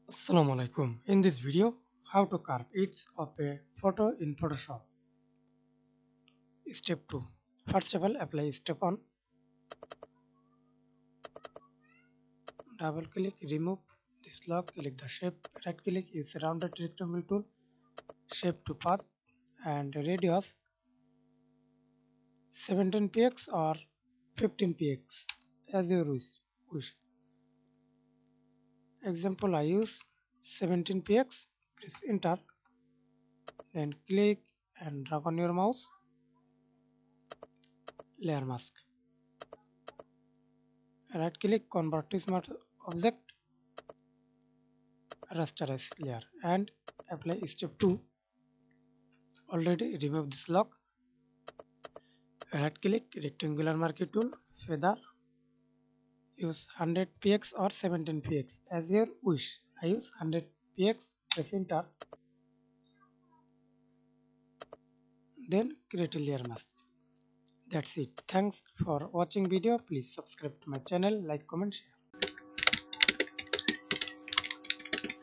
Assalamu alaikum. In this video, how to carve edges of a photo in Photoshop. Step 2. First of all, apply step 1. Double click, remove this lock, click the shape, right click, use rounded rectangle tool, shape to path and radius 17 px or 15 px as you wish. Example, I use 17 px. Press enter, then click and drag on your mouse, layer mask. Right click, convert to smart object, rasterize layer and apply step 2. Already remove this lock. Right click, rectangular marquee tool, feather, use 100 px or 17 px as your wish. I use 100 px. Press enter, then create a layer mask. That's it. Thanks for watching video. Please subscribe to my channel, like, comment, share.